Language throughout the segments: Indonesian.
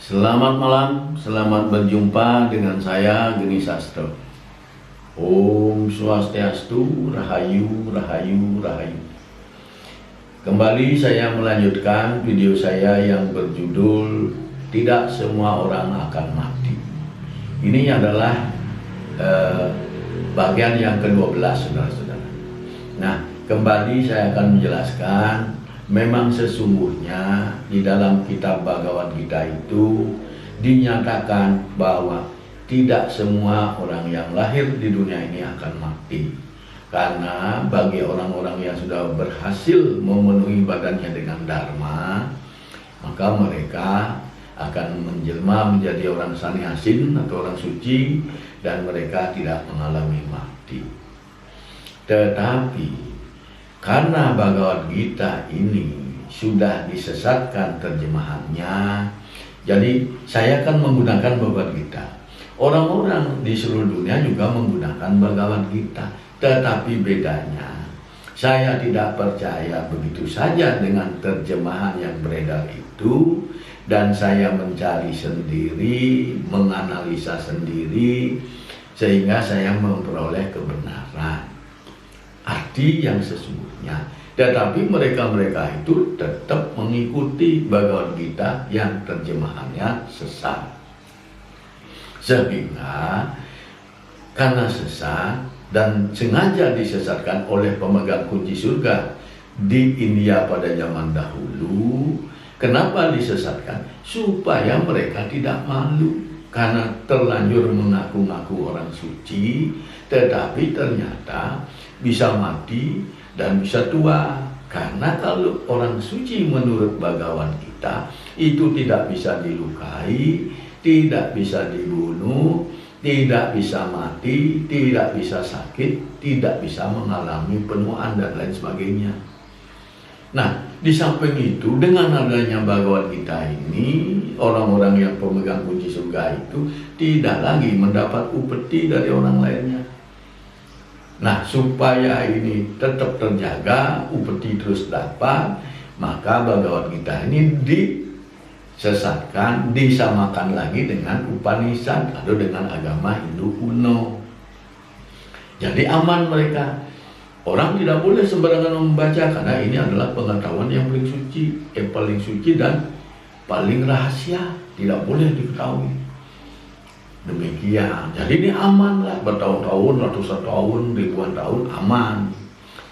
Selamat malam, selamat berjumpa dengan saya Geni Sastro. Om Swastiastu, Rahayu, Rahayu, Rahayu. Kembali saya melanjutkan video saya yang berjudul Tidak Semua Orang Akan Mati. Ini adalah bagian yang ke-12, saudara-saudara. Nah, kembali saya akan menjelaskan. Memang sesungguhnya di dalam kitab Bhagavad Gita itu dinyatakan bahwa tidak semua orang yang lahir di dunia ini akan mati. Karena bagi orang-orang yang sudah berhasil memenuhi badannya dengan dharma, maka mereka akan menjelma menjadi orang sannyasin atau orang suci dan mereka tidak mengalami mati. Tetapi karena Bhagavad Gita ini sudah disesatkan terjemahannya, jadi saya akan menggunakan Bhagavad Gita. Orang-orang di seluruh dunia juga menggunakan Bhagavad Gita, tetapi bedanya saya tidak percaya begitu saja dengan terjemahan yang beredar itu, dan saya mencari sendiri, menganalisa sendiri, sehingga saya memperoleh kebenaran arti yang sesungguhnya. Tetapi mereka-mereka itu tetap mengikuti Bhagavad Gita yang terjemahannya sesat. Sehingga karena sesat dan sengaja disesatkan oleh pemegang kunci surga di India pada zaman dahulu. Kenapa disesatkan? Supaya mereka tidak malu karena terlanjur mengaku-ngaku orang suci, tetapi ternyata bisa mati dan bisa tua. Karena kalau orang suci menurut Bhagavad Gita itu tidak bisa dilukai, tidak bisa dibunuh, tidak bisa mati, tidak bisa sakit, tidak bisa mengalami penuaan dan lain sebagainya. Nah, di samping itu dengan adanya Bhagavad Gita ini, orang-orang yang pemegang kunci surga itu tidak lagi mendapat upeti dari orang lainnya. Nah, supaya ini tetap terjaga, upeti terus dapat, maka Bhagavad Gita ini disesatkan, disamakan lagi dengan Upanishad atau dengan agama Hindu kuno. Jadi aman mereka. Orang tidak boleh sembarangan membaca karena ini adalah pengetahuan yang paling suci dan paling rahasia, tidak boleh diketahui. Demikian, jadi ini aman lah, bertahun-tahun, ratusan tahun, ribuan tahun aman.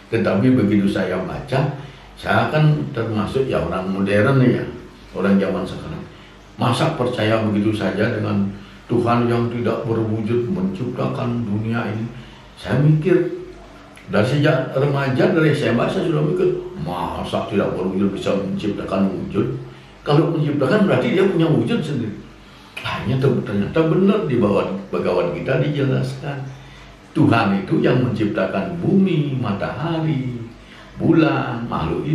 Tetapi begitu saya baca, saya kan termasuk ya orang modern ya, orang zaman sekarang. Masa percaya begitu saja dengan Tuhan yang tidak berwujud menciptakan dunia ini? Saya mikir, dari sejak remaja, dari SMA saya sudah mikir, masa tidak berwujud bisa menciptakan wujud? Kalau menciptakan berarti dia punya wujud sendiri. Hanya ternyata benar di Bhagavad Gita dijelaskan Tuhan itu yang menciptakan bumi, matahari, bulan, makhluk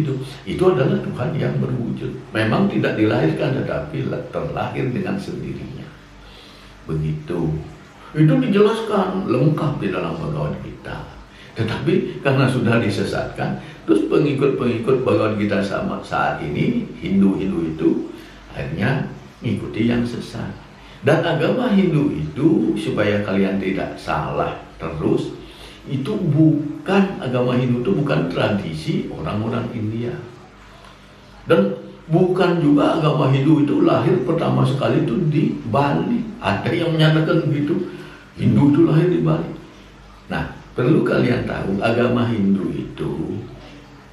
itu adalah Tuhan yang berwujud. Memang tidak dilahirkan tetapi terlahir dengan sendirinya. Begitu. Itu dijelaskan lengkap di dalam Bhagavad Gita. Tetapi karena sudah disesatkan, terus pengikut-pengikut Bhagavad Gita sama saat ini, Hindu-Hindu itu akhirnya mengikuti yang sesat. Dan agama Hindu itu, supaya kalian tidak salah terus, itu bukan, agama Hindu itu bukan tradisi orang-orang India. Dan bukan juga agama Hindu itu lahir pertama sekali itu di Bali. Ada yang menyatakan begitu, Hindu itu lahir di Bali. Nah, perlu kalian tahu, agama Hindu itu,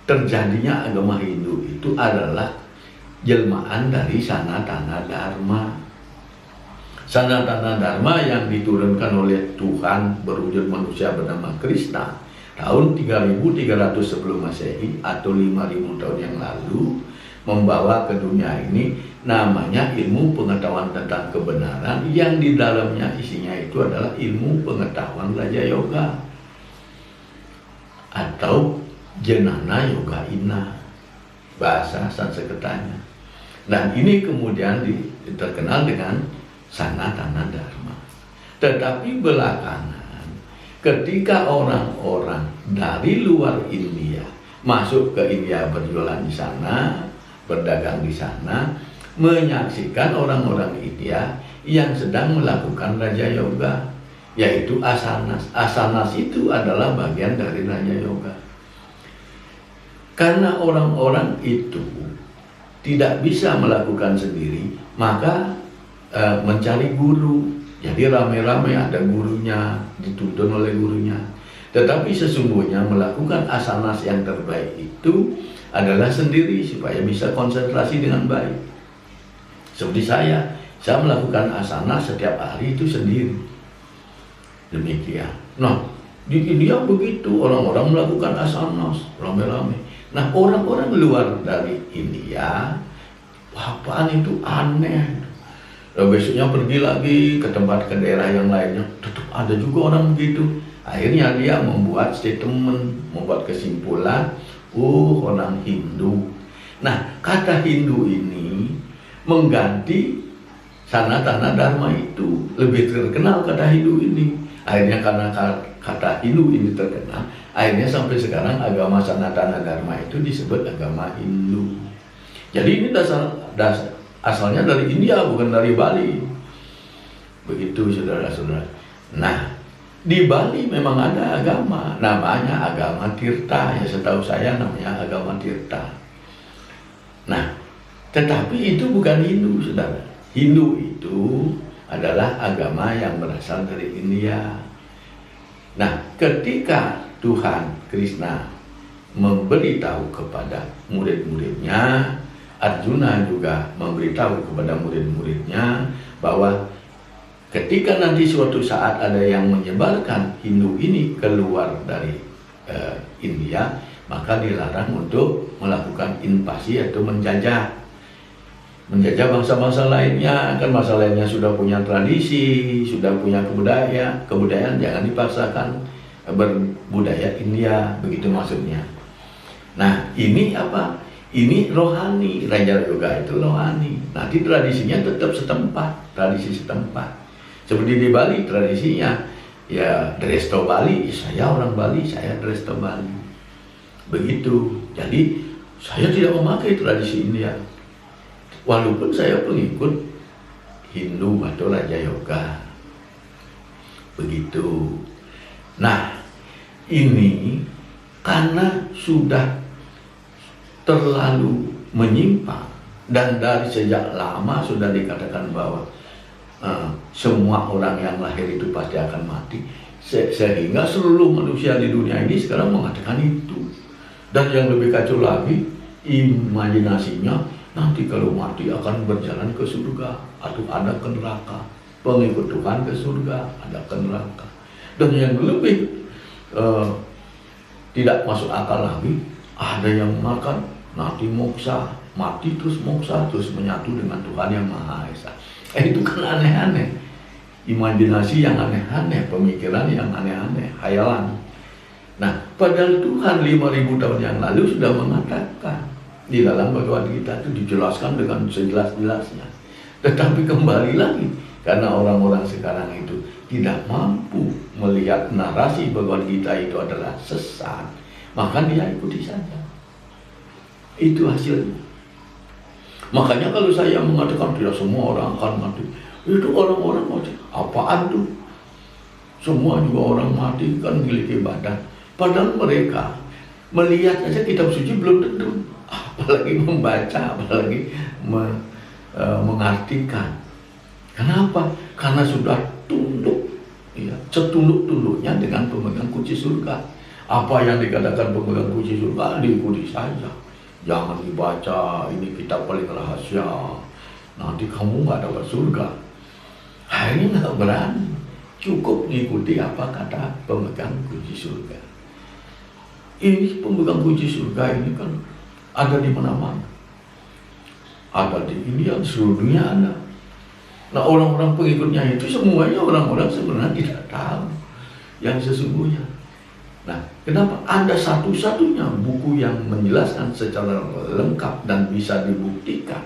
terjadinya agama Hindu itu adalah jelmaan dari Sanatana Dharma. Sanatana Dharma yang diturunkan oleh Tuhan berwujud manusia bernama Krishna tahun 3300 sebelum Masehi atau 5000 tahun yang lalu, membawa ke dunia ini namanya ilmu pengetahuan tentang kebenaran, yang di dalamnya isinya itu adalah ilmu pengetahuan Raja Yoga atau Jnana Yoga Ina, bahasa Sanskertanya. Dan ini kemudian terkenal dengan Sanatana Dharma. Tetapi belakangan ketika orang-orang dari luar India masuk ke India berjualan di sana, berdagang di sana, menyaksikan orang-orang India yang sedang melakukan Raja Yoga, yaitu asanas. Asanas itu adalah bagian dari Raja Yoga. Karena orang-orang itu tidak bisa melakukan sendiri, maka mencari guru. Jadi rame-rame ada gurunya, dituntun oleh gurunya. Tetapi sesungguhnya melakukan asanas yang terbaik itu adalah sendiri supaya bisa konsentrasi dengan baik. Seperti saya melakukan asana setiap hari itu sendiri. Demikian. Nah, di India begitu, orang-orang melakukan asanas rame-rame. Nah, orang-orang luar dari India, apaan itu aneh. Lalu besoknya pergi lagi ke daerah yang lainnya, tetap ada juga orang begitu. Akhirnya dia membuat statement, membuat kesimpulan, orang Hindu. Nah, kata Hindu ini mengganti Sanatana Dharma itu. Lebih terkenal kata Hindu ini. Akhirnya karena kata Hindu ini terkenal, akhirnya sampai sekarang agama Sanatana Dharma itu disebut agama Hindu. Jadi ini asalnya dari India, bukan dari Bali. Begitu saudara-saudara. Nah, di Bali memang ada agama, namanya agama Tirta, ya setahu saya namanya agama Tirta. Nah, tetapi itu bukan Hindu, saudara. Hindu itu adalah agama yang berasal dari India. Nah, ketika Tuhan Krishna memberitahu kepada murid-muridnya, Arjuna juga memberitahu kepada murid-muridnya bahwa ketika nanti suatu saat ada yang menyebarkan Hindu ini keluar dari India, maka dilarang untuk melakukan invasi atau menjajah bangsa-bangsa lainnya. Kan bangsa lainnya sudah punya tradisi, sudah punya kebudayaan jangan dipaksakan berbudaya India, begitu maksudnya. Nah, ini apa? Ini rohani, Raja Yoga itu rohani. Nanti tradisinya tetap tradisi setempat. Seperti di Bali tradisinya, ya Dresto Bali, saya orang Bali, saya Dresto Bali. Begitu. Jadi saya tidak memakai tradisi India. Walaupun saya pengikut Hindu atau Raja Yoga. Begitu. Nah, ini karena sudah terlalu menyimpang dan dari sejak lama sudah dikatakan bahwa semua orang yang lahir itu pasti akan mati, sehingga seluruh manusia di dunia ini sekarang mengatakan itu. Dan yang lebih kacau lagi, imajinasinya nanti kalau mati akan berjalan ke surga atau ada ke neraka. Pengikut Tuhan ke surga, ada ke neraka. Dan yang lebih tidak masuk akal lagi, ada yang makan nanti moksa, mati terus moksa, terus menyatu dengan Tuhan yang Maha Esa. Itu kan aneh-aneh, imajinasi yang aneh-aneh, pemikiran yang aneh-aneh, khayalan. Nah, padahal Tuhan 5.000 tahun yang lalu sudah mengatakan di dalam Bhagavad Gita itu dijelaskan dengan sejelas-jelasnya. Tetapi kembali lagi, karena orang-orang sekarang itu tidak mampu melihat narasi Bhagavad Gita itu adalah sesat, maka dia ikuti saja. Itu hasilnya. Makanya kalau saya mengatakan tidak semua orang akan mati, itu orang-orang mati. Apaan tuh? Semua juga orang mati kan memiliki badan. Padahal mereka melihat saja kitab suci belum tentu, apalagi membaca, apalagi mengartikan. Kenapa? Karena sudah tunduk, ya, setunduk-tunduknya dengan pemegang kunci surga. Apa yang dikatakan pemegang kunci surga diikuti saja. Jangan dibaca, ini kitab paling rahasia, nanti kamu nggak dapat surga. Ini nggak berani, cukup mengikuti apa kata pemegang kunci surga. Ini pemegang kunci surga ini kan ada di mana-mana, ada di India, seluruh dunia ada. Nah, orang-orang pengikutnya itu semuanya orang-orang sebenarnya tidak tahu yang sesungguhnya. Nah, kenapa? Ada satu-satunya buku yang menjelaskan secara lengkap dan bisa dibuktikan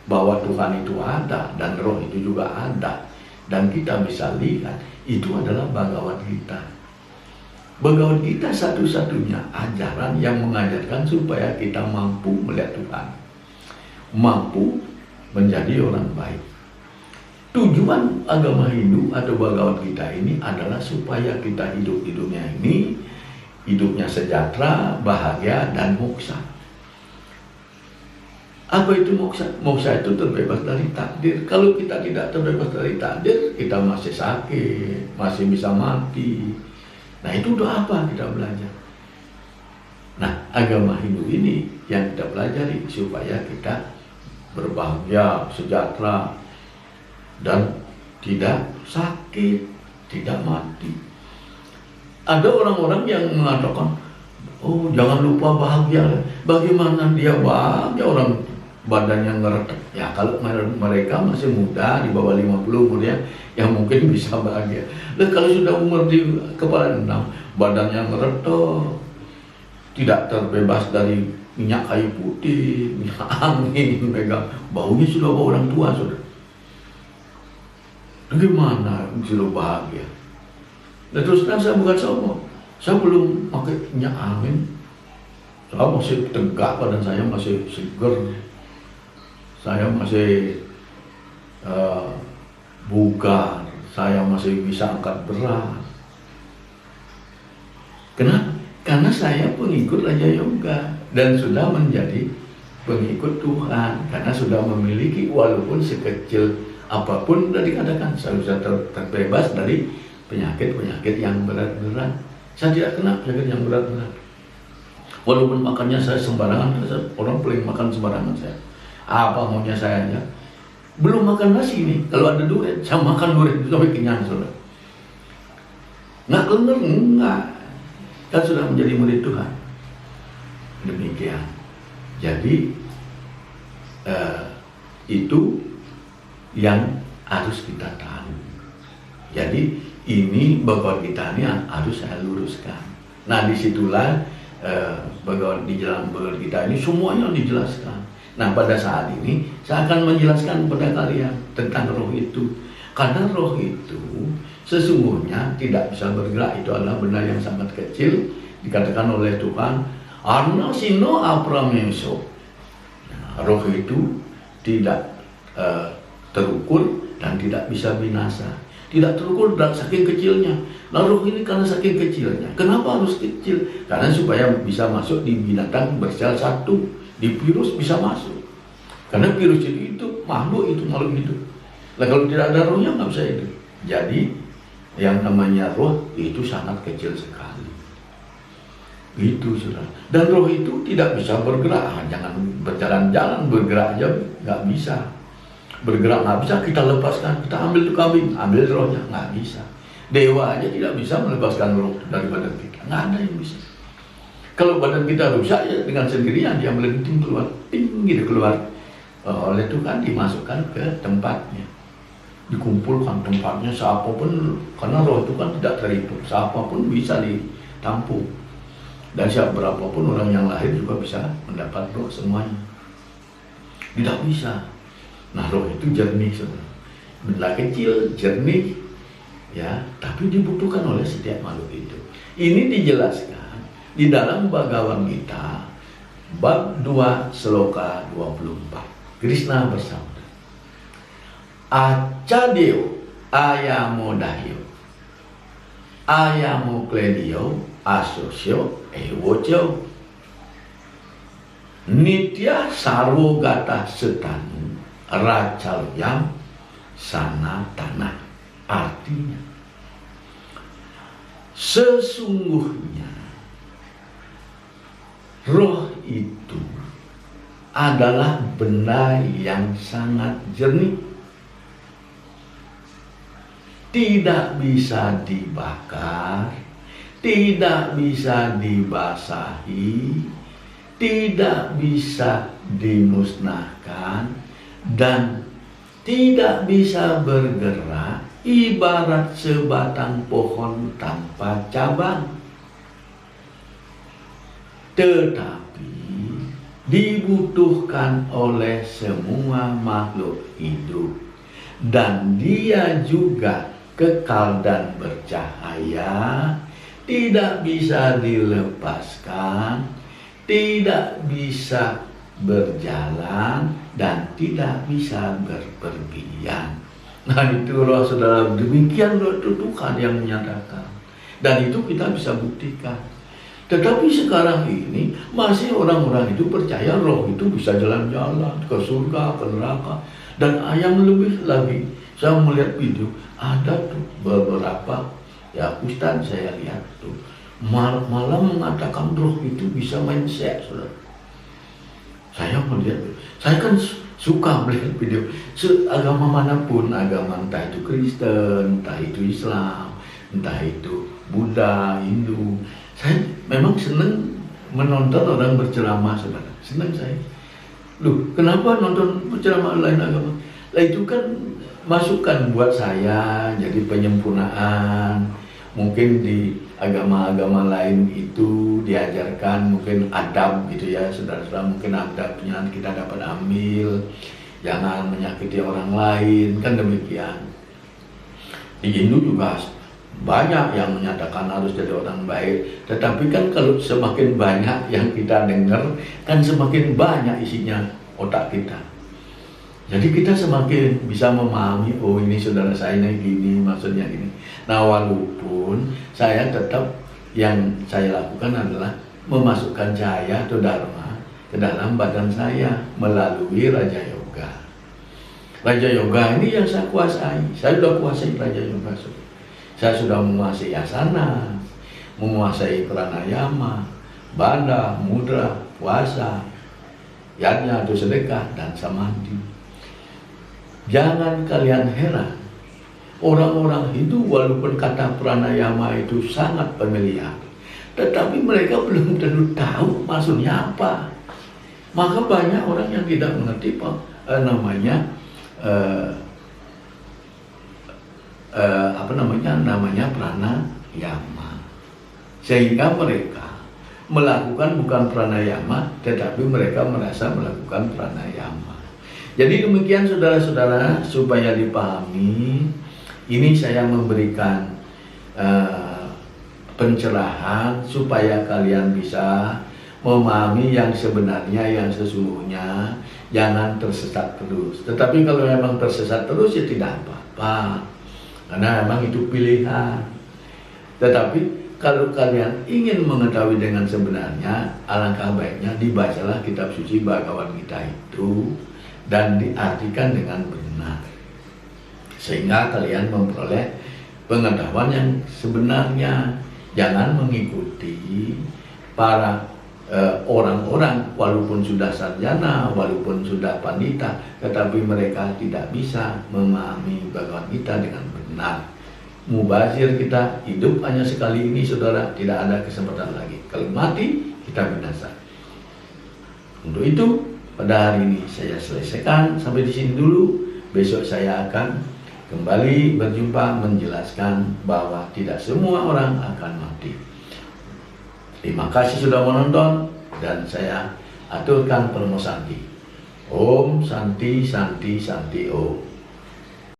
bahwa Tuhan itu ada dan roh itu juga ada dan kita bisa lihat, itu adalah Bhagavad Gita. Bhagavad Gita satu-satunya ajaran yang mengajarkan supaya kita mampu melihat Tuhan, mampu menjadi orang baik. Tujuan agama Hindu atau Bhagavad Gita ini adalah supaya kita hidupnya ini hidupnya sejahtera, bahagia, dan moksa. Apa itu moksa? Moksa itu terbebas dari takdir. Kalau kita tidak terbebas dari takdir, kita masih sakit, masih bisa mati. Nah, itu untuk apa kita belajar? Nah, agama Hindu ini yang kita pelajari supaya kita berbahagia, sejahtera, dan tidak sakit, tidak mati. Ada orang-orang yang mengatakan, oh jangan lupa bahagia. Bagaimana dia bahagia orang badannya ngeretek? Ya kalau mereka masih muda, di bawah 50 umurnya, yang mungkin bisa bahagia. Dan kalau sudah umur di kepala 6, badannya ngeretek, tidak terbebas dari minyak kayu putih, minyak angin, megang baunya sudah bau orang tua sudah. Bagaimana sudah bahagia? Dan terus terang saya bukan sombong, saya belum pakai minyak angin, saya masih tegak, badan saya masih seger, saya masih bugar, saya masih bisa angkat berat. Kenapa? Karena saya pengikut Raja Yoga dan sudah menjadi pengikut Tuhan, karena sudah memiliki walaupun sekecil apapun sudah dikatakan, saya sudah terbebas dari penyakit-penyakit yang berat-berat. Saya tidak kena penyakit yang berat-berat. Walaupun makannya saya sembarangan, orang paling makan sembarangan saya. Apa maunya saya aja. Belum makan nasi ini, kalau ada durian, saya makan durian sampai kenyang sudah. Nggak kenger, enggak. Kan sudah menjadi murid Tuhan. Demikian. Jadi itu yang harus kita tahu. Jadi ini Bhagavad Gita ini harus saya luruskan. Nah disitulah di dalam Bhagavad Gita ini semuanya dijelaskan. Nah pada saat ini saya akan menjelaskan kepada kalian tentang roh itu. Karena roh itu sesungguhnya tidak bisa bergerak, itu adalah benda yang sangat kecil, dikatakan oleh Tuhan, Arna Sino Aprameso. Nah, roh itu tidak terukur dan tidak bisa binasa. Tidak terukur dan saking kecilnya. Nah roh ini karena saking kecilnya. Kenapa harus kecil? Karena supaya bisa masuk di binatang bersel satu, di virus bisa masuk. Karena virus itu makhluk hidup. Nah kalau tidak ada rohnya nggak bisa hidup. Jadi yang namanya roh itu sangat kecil sekali. Itu sudah. Dan roh itu tidak bisa bergerak. Jangan berjalan-jalan, bergerak aja nggak bisa. Bergerak nggak bisa, kita lepaskan, kita ambil tuh kambing, ambil rohnya, nggak bisa. Dewa aja tidak bisa melepaskan roh dari badan kita, nggak ada yang bisa. Kalau badan kita rusak ya dengan sendirinya dia melenting keluar, ting gitu keluar. Oleh Tuhan dimasukkan ke tempatnya, dikumpulkan tempatnya siapapun, karena roh itu kan tidak terhitung, siapapun bisa ditampung. Dan siapa berapapun orang yang lahir juga bisa mendapat roh semuanya. Tidak bisa. Nah roh itu jernih, benda kecil, jernih, ya, tapi dibutuhkan oleh setiap makhluk itu. Ini dijelaskan di dalam Bhagavad Gita bab 2 sloka 24. Krishna bersabda, Acadeo ayamo dahyo, ayamo kledio, asosyo ewocho, nitya sarvogata setanu, racalyam sanatana. Artinya sesungguhnya roh itu adalah benda yang sangat jernih, tidak bisa dibakar, tidak bisa dibasahi, tidak bisa dimusnahkan, dan tidak bisa bergerak, ibarat sebatang pohon tanpa cabang. Tetapi dibutuhkan oleh semua makhluk hidup, dan dia juga kekal dan bercahaya, tidak bisa dilepaskan, tidak bisa berjalan, dan tidak bisa berpergian. Nah itulah saudara, demikian Tuhan yang menyatakan. Dan itu kita bisa buktikan. Tetapi sekarang ini masih orang-orang itu percaya roh itu bisa jalan-jalan ke surga, ke neraka. Dan yang lebih lagi, saya melihat video, ada tuh beberapa ya ustaz saya lihat tuh malah mengatakan roh itu bisa main seks, saudara. Saya melihat, saya kan suka melihat video agama manapun, agama entah itu Kristen, entah itu Islam, entah itu Buddha, Hindu. Saya memang senang menonton orang berceramah, saudara. Senang saya. Loh, kenapa nonton berceramah lain agama? Lah itu kan masukan buat saya, jadi penyempurnaan. Mungkin di agama-agama lain itu diajarkan mungkin adab gitu ya, saudara-saudara, mungkin adabnya kita dapat ambil, jangan menyakiti orang lain, kan demikian. Di Hindu juga banyak yang menyatakan harus jadi orang baik, tetapi kan kalau semakin banyak yang kita dengar, kan semakin banyak isinya otak kita. Jadi kita semakin bisa memahami, oh ini saudara saya ini gini, maksudnya gini. Nah walaupun saya tetap yang saya lakukan adalah memasukkan cahaya atau dharma ke dalam badan saya melalui Raja Yoga. Raja Yoga ini yang saya kuasai, saya sudah kuasai Raja Yoga. Saya sudah menguasai asana, menguasai pranayama, banda, mudra, puasa, yajna atau sedekah, dan samadhi. Jangan kalian heran, orang-orang Hindu walaupun kata pranayama itu sangat familiar, tetapi mereka belum tentu tahu maksudnya apa. Maka banyak orang yang tidak mengerti namanya pranayama, sehingga mereka melakukan bukan pranayama, tetapi mereka merasa melakukan pranayama. Jadi demikian saudara-saudara, supaya dipahami, ini saya memberikan pencerahan supaya kalian bisa memahami yang sebenarnya, yang sesungguhnya, jangan tersesat terus. Tetapi kalau memang tersesat terus ya tidak apa-apa, karena memang itu pilihan. Tetapi kalau kalian ingin mengetahui dengan sebenarnya, alangkah baiknya dibacalah kitab suci Bhagavad Gita itu dan diartikan dengan benar, sehingga kalian memperoleh pengetahuan yang sebenarnya. Jangan mengikuti para orang-orang walaupun sudah sarjana, walaupun sudah pandita, tetapi mereka tidak bisa memahami Bhagavad Gita dengan benar. Mubazir kita, hidup hanya sekali ini saudara, tidak ada kesempatan lagi. Kalau mati kita binasa. Untuk itu pada hari ini saya selesaikan sampai di sini dulu. Besok saya akan kembali berjumpa menjelaskan bahwa tidak semua orang akan mati. Terima kasih sudah menonton, dan saya aturkan Paramo Santi. Om Santi Santi Santi Om.